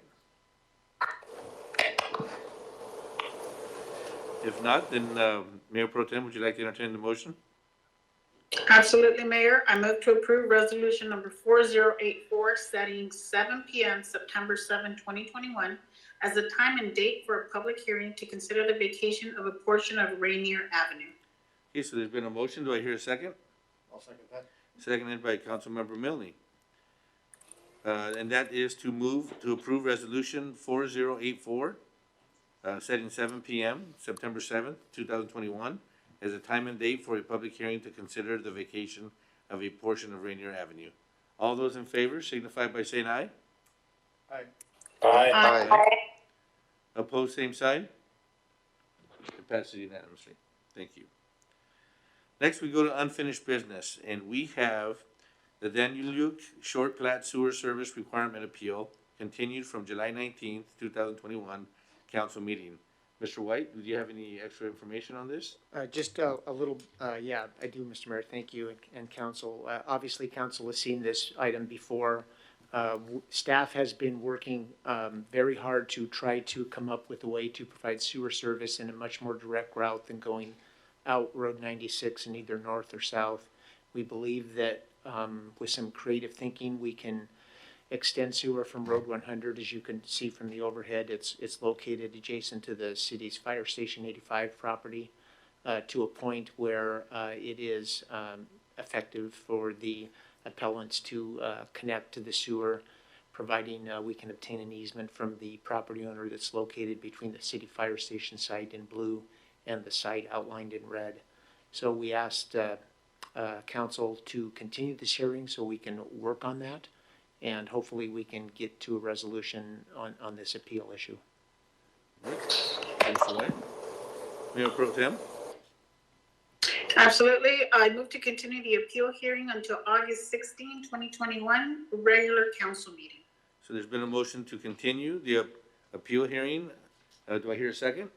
S1: If not, then Mayor Pro Tem, would you like to entertain the motion?
S6: Absolutely, Mayor. I move to approve resolution number 4084, setting 7 p.m. September 7, 2021, as the time and date for a public hearing to consider the vacation of a portion of Rainier Avenue.
S1: Okay, so there's been a motion. Do I hear a second?
S11: I'll second that.
S1: Seconded by Councilmember Milne. And that is to move to approve resolution 4084, setting 7 p.m., September 7th, 2021, as a time and date for a public hearing to consider the vacation of a portion of Rainier Avenue. All those in favor signify by saying aye.
S11: Aye.
S14: Aye.
S1: Opposed, same sign. It passes unanimously. Thank you. Next, we go to unfinished business, and we have the Danilyuk Short Plat Sewer Service Requirement Appeal continued from July 19th, 2021 council meeting. Mr. White, do you have any extra information on this?
S9: Just a little, yeah, I do, Mr. Mayor. Thank you, and council. Obviously, council has seen this item before. Staff has been working very hard to try to come up with a way to provide sewer service in a much more direct route than going out Road 96 in either north or south. We believe that with some creative thinking, we can extend sewer from Road 100. As you can see from the overhead, it's located adjacent to the city's Fire Station 85 property to a point where it is effective for the appellants to connect to the sewer, providing we can obtain an easement from the property owner that's located between the city fire station site in blue and the site outlined in red. So we asked council to continue this hearing so we can work on that, and hopefully we can get to a resolution on this appeal issue.
S1: Mr. White? Mayor Pro Tem?
S6: Absolutely. I move to continue the appeal hearing until August 16, 2021, regular council meeting.
S1: So there's been a motion to continue the appeal hearing. Do I hear a second?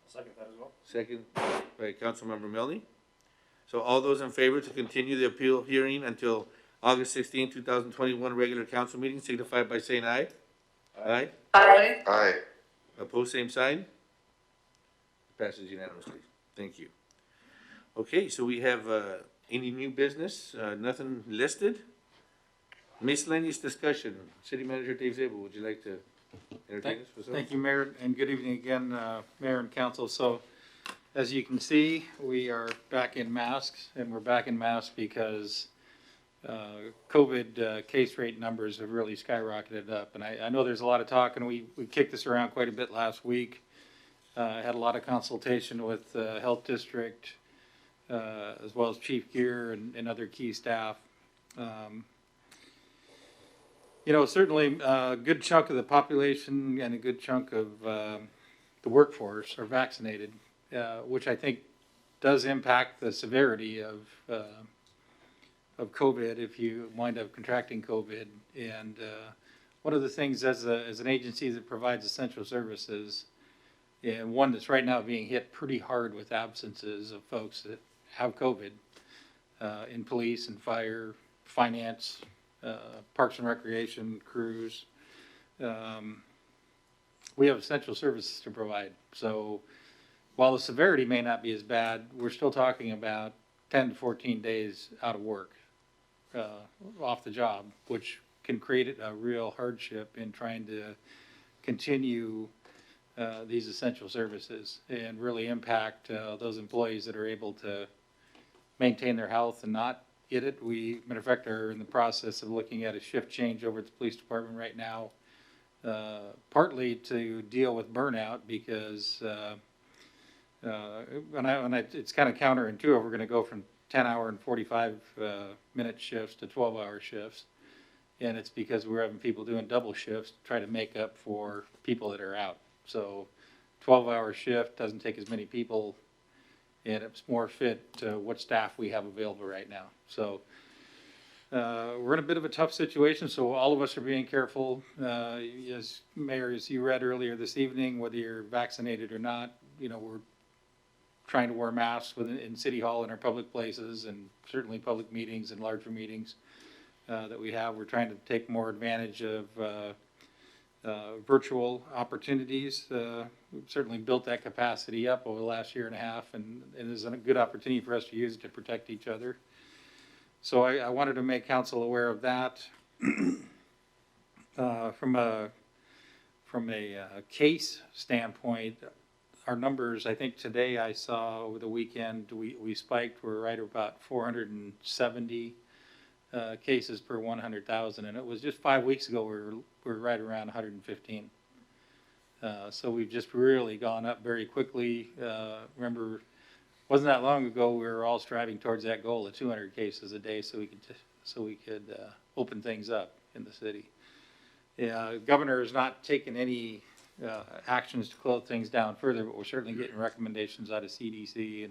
S11: I'll second that as well.
S1: Second by Councilmember Milne. So all those in favor to continue the appeal hearing until August 16, 2021 regular council meeting signify by saying aye. Aye.
S6: Aye.
S14: Aye.
S1: Opposed, same sign. Passes unanimously. Thank you. Okay, so we have any new business? Nothing listed? Miscellaneous discussion. City Manager Dave Zabel, would you like to entertain us for some?
S7: Thank you, Mayor, and good evening again, Mayor and Council. So, as you can see, we are back in masks, and we're back in masks because COVID case rate numbers have really skyrocketed up. And I know there's a lot of talk, and we kicked this around quite a bit last week. I had a lot of consultation with the Health District, as well as Chief Gear and other key staff. You know, certainly a good chunk of the population and a good chunk of the workforce are vaccinated, which I think does impact the severity of COVID if you wind up contracting COVID. And one of the things as an agency that provides essential services, and one that's right now being hit pretty hard with absences of folks that have COVID in police and fire, finance, parks and recreation crews. We have essential services to provide. So while the severity may not be as bad, we're still talking about 10 to 14 days out of work, off the job, which can create a real hardship in trying to continue these essential services and really impact those employees that are able to maintain their health and not get it. We, matter of fact, are in the process of looking at a shift change over at the police department right now, partly to deal with burnout because it's kind of counterintuitive. We're going to go from 10-hour and 45-minute shifts to 12-hour shifts, and it's because we're having people doing double shifts to try to make up for people that are out. So 12-hour shift doesn't take as many people, and it's more fit to what staff we have available right now. So we're in a bit of a tough situation, so all of us are being careful. As Mayor, as you read earlier this evening, whether you're vaccinated or not, we're trying to wear masks in City Hall and our public places, and certainly public meetings and larger meetings that we have. We're trying to take more advantage of virtual opportunities. We've certainly built that capacity up over the last year and a half, and is a good opportunity for us to use it to protect each other. So I wanted to make council aware of that. From a case standpoint, our numbers, I think today I saw over the weekend, we spiked, we're right about 470 cases per 100,000, and it was just 5 weeks ago we were right around 115. So we've just really gone up very quickly. Remember, wasn't that long ago we were all striving towards that goal of 200 cases a day, so we could open things up in the city. Governor has not taken any actions to close things down further, but we're certainly getting recommendations out of CDC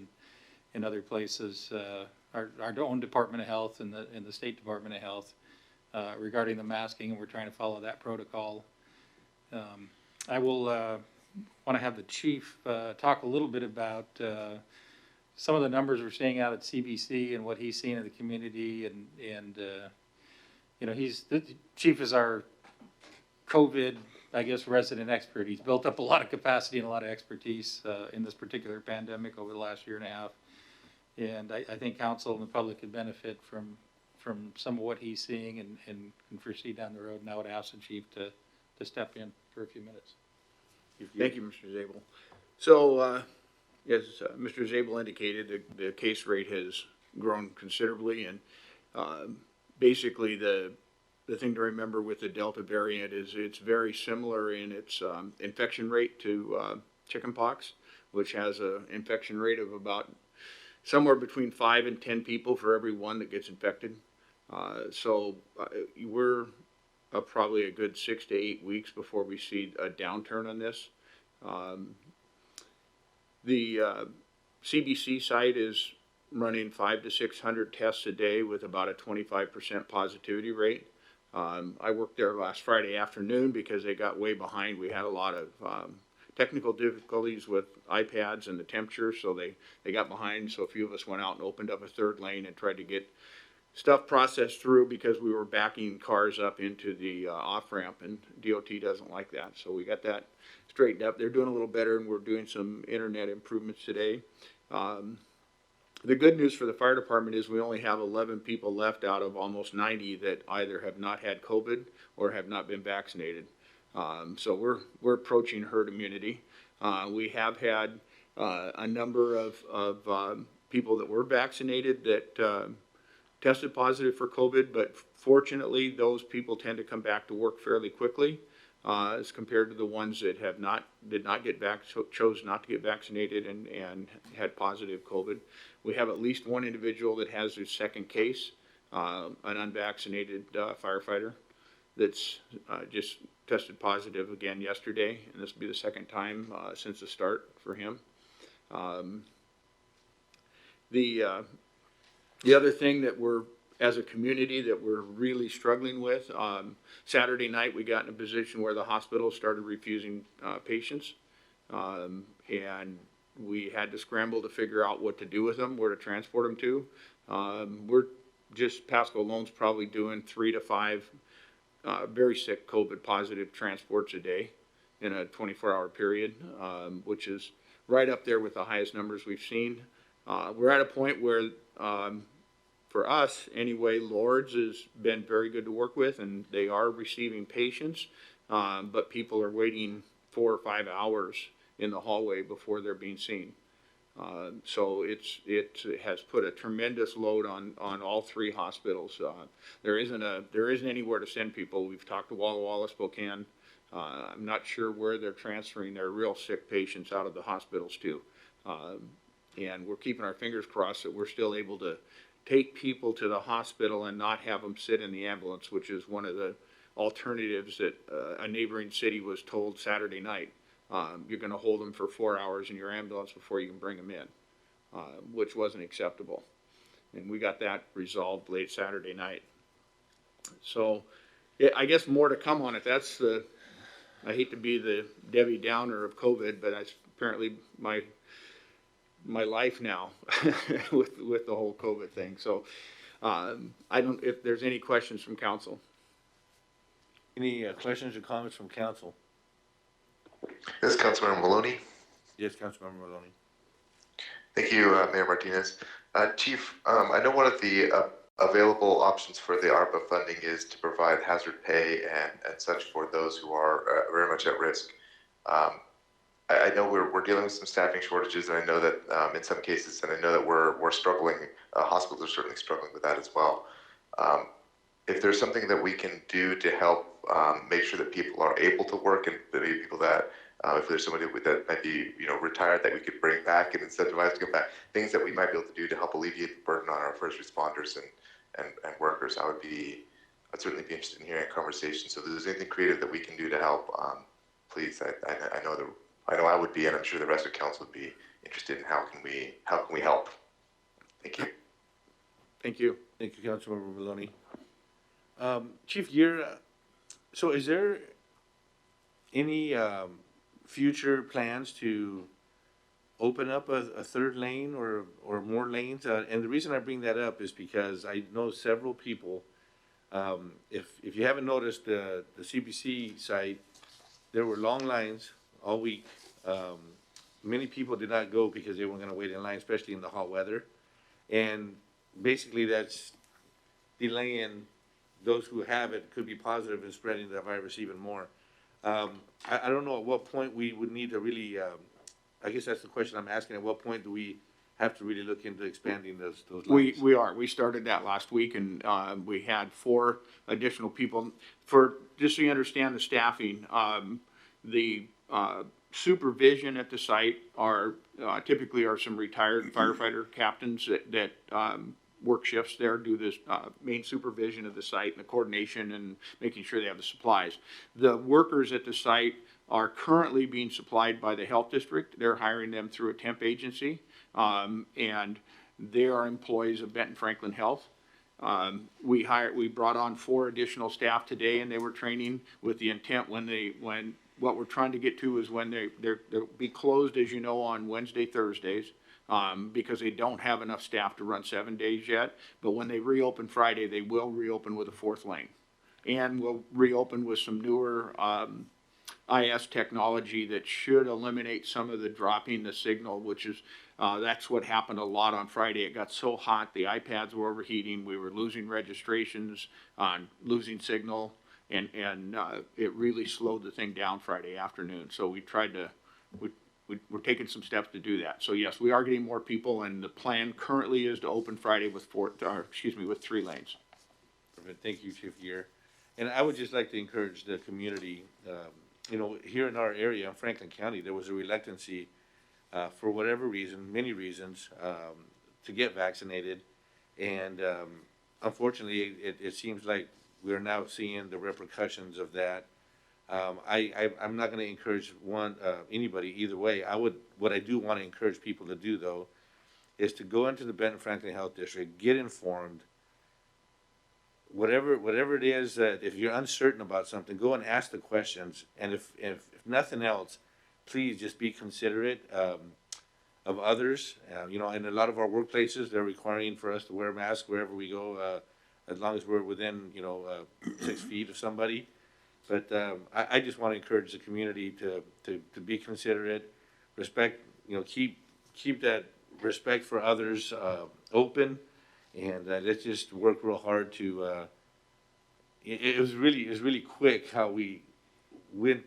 S7: and other places, our own Department of Health and the State Department of Health regarding the masking, and we're trying to follow that protocol. I will want to have the chief talk a little bit about some of the numbers we're seeing out at CBC and what he's seeing in the community, and the chief is our COVID, I guess, resident expert. He's built up a lot of capacity and a lot of expertise in this particular pandemic over the last year and a half. And I think council and the public could benefit from some of what he's seeing and can foresee down the road. And I would ask the chief to step in for a few minutes.
S15: Thank you, Mr. Zabel. So, as Mr. Zabel indicated, the case rate has grown considerably, and basically the thing to remember with the Delta variant is it's very similar in its infection rate to chickenpox, which has an infection rate of about somewhere between 5 and 10 people for every one that gets infected. So we're probably a good 6 to 8 weeks before we see a downturn on this. The CBC site is running 500 to 600 tests a day with about a 25% positivity rate. I worked there last Friday afternoon because they got way behind. We had a lot of technical difficulties with iPads and the temperature, so they got behind. So a few of us went out and opened up a third lane and tried to get stuff processed through because we were backing cars up into the off-ramp, and DOT doesn't like that. So we got that straightened up. They're doing a little better, and we're doing some internet improvements today. The good news for the fire department is we only have 11 people left out of almost 90 that either have not had COVID or have not been vaccinated. So we're approaching herd immunity. We have had a number of people that were vaccinated that tested positive for COVID, but fortunately those people tend to come back to work fairly quickly as compared to the ones that chose not to get vaccinated and had positive COVID. We have at least one individual that has their second case, an unvaccinated firefighter that's just tested positive again yesterday, and this will be the second time since the start for him. The other thing that we're, as a community, that we're really struggling with, Saturday night we got in a position where the hospital started refusing patients, and we had to scramble to figure out what to do with them, where to transport them to. Pasco alone's probably doing 3 to 5 very sick COVID positive transports a day in a 24-hour period, which is right up there with the highest numbers we've seen. We're at a point where, for us anyway, Lourdes has been very good to work with, and they are receiving patients, but people are waiting 4 or 5 hours in the hallway before they're being seen. So it has put a tremendous load on all 3 hospitals. There isn't anywhere to send people. We've talked to Walla Walla, Spokane. I'm not sure where they're transferring their real sick patients out of the hospitals to. And we're keeping our fingers crossed that we're still able to take people to the hospital and not have them sit in the ambulance, which is one of the alternatives that a neighboring city was told Saturday night. You're going to hold them for 4 hours in your ambulance before you can bring them in, which wasn't acceptable. And we got that resolved late Saturday night. So, yeah, I guess more to come on it. That's the, I hate to be the Debbie Downer of COVID, but that's apparently my life now with the whole COVID thing. So, I don't, if there's any questions from council.
S1: Any questions or comments from council?
S14: Yes, Councilmember Maloney.
S1: Yes, Councilmember Maloney.
S14: Thank you, Mayor Martinez. Chief, I know one of the available options for the ARPA funding is to provide hazard pay and such for those who are very much at risk. I know we're dealing with some staffing shortages, and I know that in some cases, and I know that we're struggling. Hospitals are certainly struggling with that as well. If there's something that we can do to help make sure that people are able to work, and maybe people that if there's somebody that might be retired that we could bring back and incentivize to come back, things that we might be able to do to help alleviate the burden on our first responders and workers, I'd certainly be interested in hearing a conversation. So if there's anything creative that we can do to help, please. I know I would be, and I'm sure the rest of council would be interested in how can we help. Thank you.
S15: Thank you.
S1: Thank you, Councilmember Maloney. Chief Gear, so is there any future plans to open up a third lane or more lanes? And the reason I bring that up is because I know several people, if you haven't noticed the CBC site, there were long lines all week. Many people did not go because they weren't going to wait in line, especially in the hot weather. And basically that's delaying those who have it, could be positive in spreading the virus even more. I don't know at what point we would need to really, I guess that's the question I'm asking, at what point do we have to really look into expanding those lines?
S15: We are. We started that last week, and we had 4 additional people. For just so you understand the staffing, the supervision at the site are typically are some retired firefighter captains that work shifts there, do this main supervision of the site and the coordination and making sure they have the supplies. The workers at the site are currently being supplied by the health district. They're hiring them through a temp agency, and they are employees of Benton Franklin Health. We brought on 4 additional staff today, and they were training with the intent when what we're trying to get to is when they'll be closed, as you know, on Wednesday, Thursdays. Because they don't have enough staff to run 7 days yet. But when they reopen Friday, they will reopen with a 4th lane. And we'll reopen with some newer IS technology that should eliminate some of the dropping the signal, which is, that's what happened a lot on Friday. It got so hot, the iPads were overheating, we were losing registrations, losing signal, and it really slowed the thing down Friday afternoon. So we tried to, we're taking some steps to do that. So yes, we are getting more people, and the plan currently is to open Friday with 3 lanes.
S1: Perfect. Thank you, Chief Gear. And I would just like to encourage the community, here in our area, in Franklin County, there was a reluctancy, for whatever reason, many reasons, to get vaccinated. And unfortunately, it seems like we're now seeing the repercussions of that. I'm not going to encourage anybody either way. What I do want to encourage people to do, though, is to go into the Benton Franklin Health District, get informed. Whatever it is that if you're uncertain about something, go and ask the questions. And if nothing else, please just be considerate of others. In a lot of our workplaces, they're requiring for us to wear masks wherever we go, as long as we're within 6 feet of somebody. But I just want to encourage the community to be considerate, respect, keep that respect for others open, and let's just work real hard to. It was really quick how we're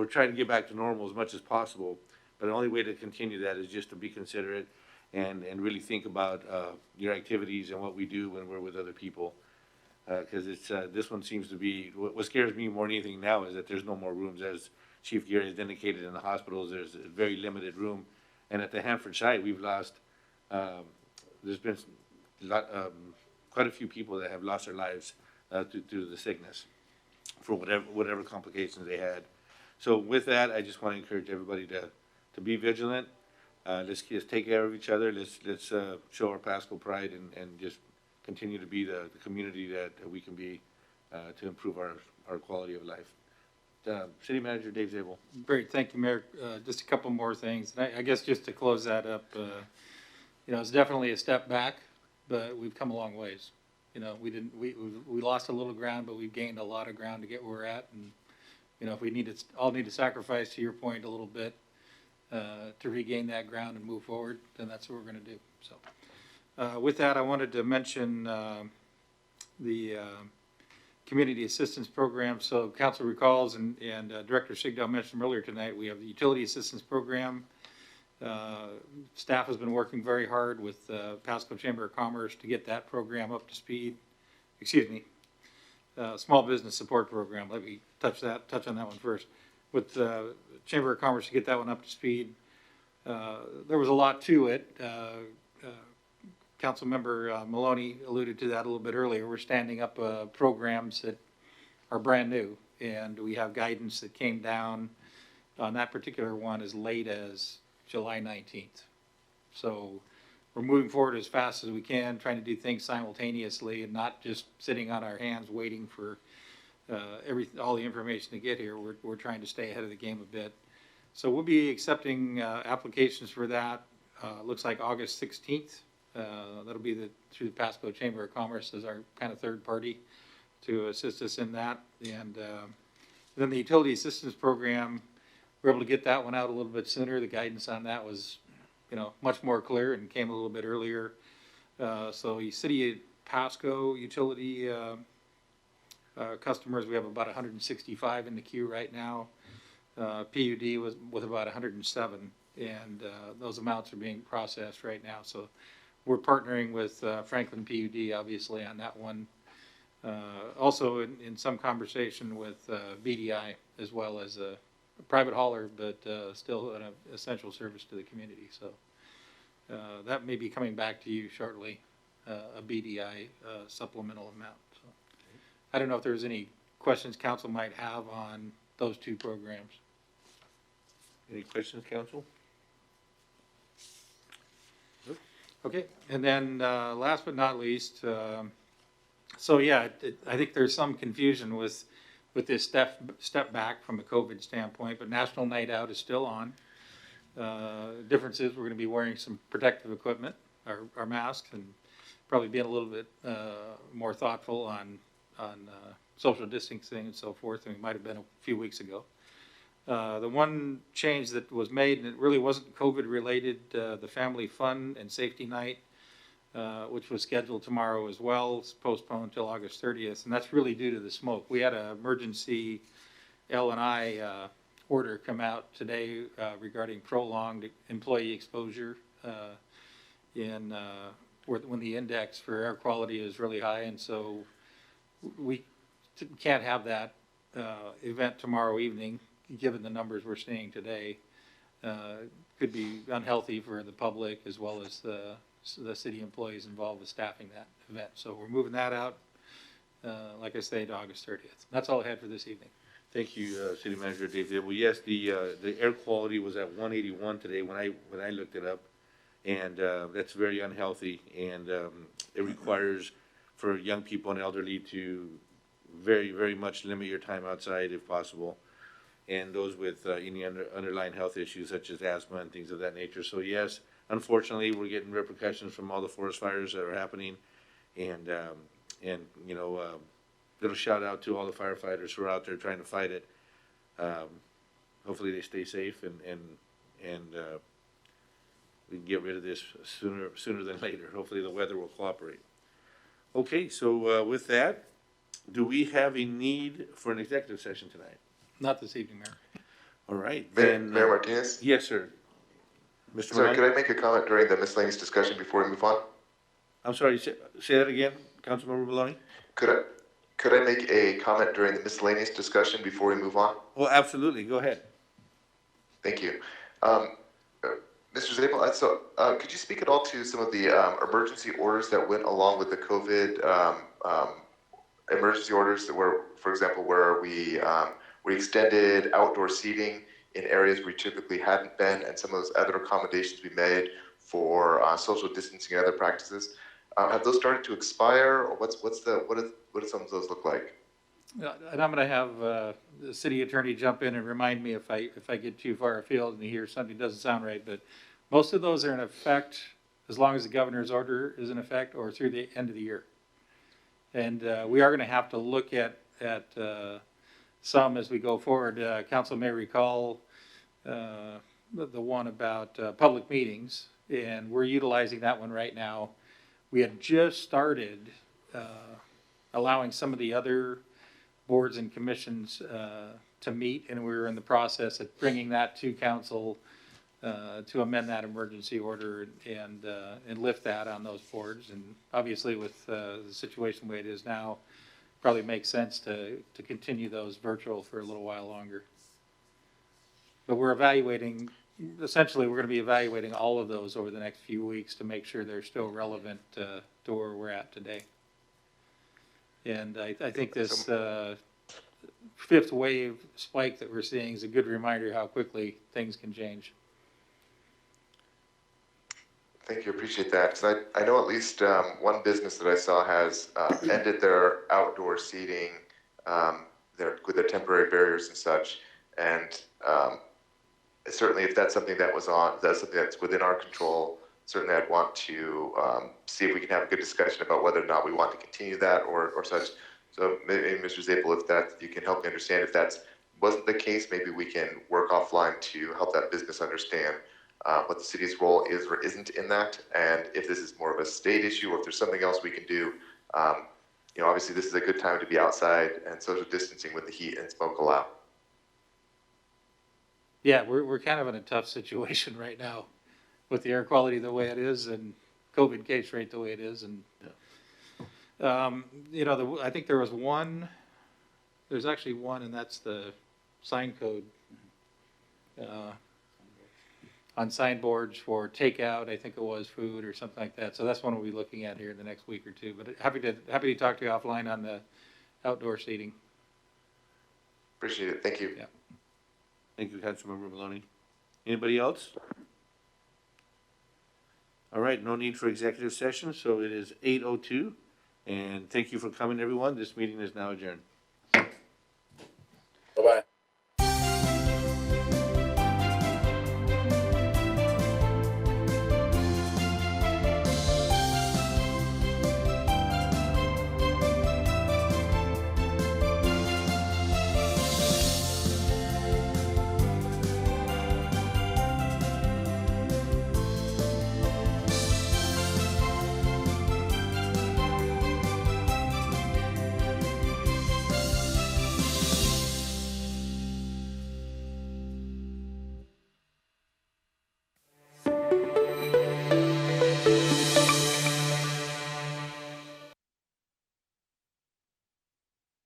S1: trying to get back to normal as much as possible, but the only way to continue that is just to be considerate and really think about your activities and what we do when we're with other people. Because this one seems to be, what scares me more than anything now is that there's no more rooms. As Chief Gear has indicated, in the hospitals, there's a very limited room. And at the Hanford site, we've lost, there's been quite a few people that have lost their lives due to the sickness for whatever complications they had. So with that, I just want to encourage everybody to be vigilant. Let's just take care of each other. Let's show our Pasco pride and just continue to be the community that we can be to improve our quality of life. City Manager Dave Zabel.
S7: Great, thank you, Mayor. Just a couple more things. And I guess just to close that up, it's definitely a step back, but we've come a long ways. We lost a little ground, but we've gained a lot of ground to get where we're at. And, if we all need to sacrifice, to your point, a little bit to regain that ground and move forward, then that's what we're going to do. So with that, I wanted to mention the Community Assistance Program. So Council recalls, and Director Sigdal mentioned earlier tonight, we have the Utility Assistance Program. Staff has been working very hard with Pasco Chamber of Commerce to get that program up to speed. Small Business Support Program. Let me touch on that one first. With the Chamber of Commerce to get that one up to speed. There was a lot to it. Councilmember Maloney alluded to that a little bit earlier. We're standing up programs that are brand new, and we have guidance that came down on that particular one as late as July 19th. So we're moving forward as fast as we can, trying to do things simultaneously and not just sitting on our hands waiting for all the information to get here. We're trying to stay ahead of the game a bit. So we'll be accepting applications for that. Looks like August 16th. That'll be through the Pasco Chamber of Commerce as our kind of third party to assist us in that. And then the Utility Assistance Program, we're able to get that one out a little bit sooner. The guidance on that was, much more clear and came a little bit earlier. So the City of Pasco utility customers, we have about 165 in the queue right now. PUD was with about 107, and those amounts are being processed right now. So we're partnering with Franklin PUD, obviously, on that one. Also in some conversation with BDI, as well as a private hauler, but still an essential service to the community. So that may be coming back to you shortly, a BDI supplemental amount. So I don't know if there's any questions council might have on those two programs.
S1: Any questions, council?
S7: Okay, and then last but not least, so yeah, I think there's some confusion with this step back from a COVID standpoint, but National Night Out is still on. Difference is we're going to be wearing some protective equipment, our masks, and probably being a little bit more thoughtful on social distancing and so forth than we might have been a few weeks ago. The one change that was made, and it really wasn't COVID related, the Family Fun and Safety Night, which was scheduled tomorrow as well, is postponed until August 30th, and that's really due to the smoke. We had an emergency L&I order come out today regarding prolonged employee exposure when the index for air quality is really high, and so we can't have that event tomorrow evening, given the numbers we're seeing today. Could be unhealthy for the public as well as the city employees involved with staffing that event. So we're moving that out, like I say, to August 30th. That's all I had for this evening.
S1: Thank you, City Manager Dave. Well, yes, the air quality was at 181 today when I looked it up, and that's very unhealthy, and it requires for young people and elderly to very, very much limit your time outside if possible, and those with any underlying health issues such as asthma and things of that nature. So yes, unfortunately, we're getting repercussions from all the forest fires that are happening, and little shout out to all the firefighters who are out there trying to fight it. Hopefully they stay safe, and we can get rid of this sooner than later. Hopefully the weather will cooperate. Okay, so with that, do we have a need for an executive session tonight?
S7: Not this evening, Mayor.
S1: All right.
S14: Mayor Martinez?
S1: Yes, sir. Mr.
S14: Sorry,
S1: Malone?
S14: could I make a comment during the miscellaneous discussion before we move on?
S1: I'm sorry, say that again, Councilmember Maloney?
S14: Could I make a comment during the miscellaneous discussion before we move on?
S1: Well, absolutely. Go ahead.
S14: Thank you. Mr. Zabel, could you speak at all to some of the emergency orders that went along with the COVID emergency orders that were, for example, where we extended outdoor seating in areas we typically hadn't been, and some of those other accommodations we made for social distancing and other practices? Have those started to expire, or what do some of those look like?
S7: And I'm gonna have, the city attorney jump in and remind me if I get too far afield and hear something doesn't sound right, but most of those are in effect as long as the governor's order is in effect or through the end of the year. And, we are gonna have to look at, some as we go forward. Council may recall, the one about, public meetings, and we're utilizing that one right now. We had just started, allowing some of the other boards and commissions to meet, and we were in the process of bringing that to council to amend that emergency order and lift that on those boards. And obviously with the situation the way it is now, probably makes sense to continue those virtual for a little while longer. But we're evaluating, essentially we're going to be evaluating all of those over the next few weeks to make sure they're still relevant to where we're at today. And I think this fifth wave spike that we're seeing is a good reminder how quickly things can change.
S14: Thank you, appreciate that. Because I know at least one business that I saw has ended their outdoor seating with their temporary barriers and such. And certainly if that's something that's something that's within our control, certainly I'd want to see if we can have a good discussion about whether or not we want to continue that or such. So maybe Mr. Zapel, if that, you can help me understand if that wasn't the case, maybe we can work offline to help that business understand what the city's role is or isn't in that, and if this is more of a state issue or if there's something else we can do. You know, obviously this is a good time to be outside and social distancing with the heat and smoke allowed.
S7: Yeah, we're kind of in a tough situation right now with the air quality the way it is and COVID case rate the way it is. And, you know, I think there's actually one, and that's the sign code on signboards for takeout, I think it was food or something like that. So that's one we'll be looking at here in the next week or two. But happy to talk to you offline on the outdoor seating.
S14: Appreciate it. Thank you.
S7: Yeah.
S1: Thank you, Councilmember Maloney. Anybody else? All right, no need for executive session, so it is 8:02. And thank you for coming, everyone. This meeting is now adjourned.
S5: Bye-bye.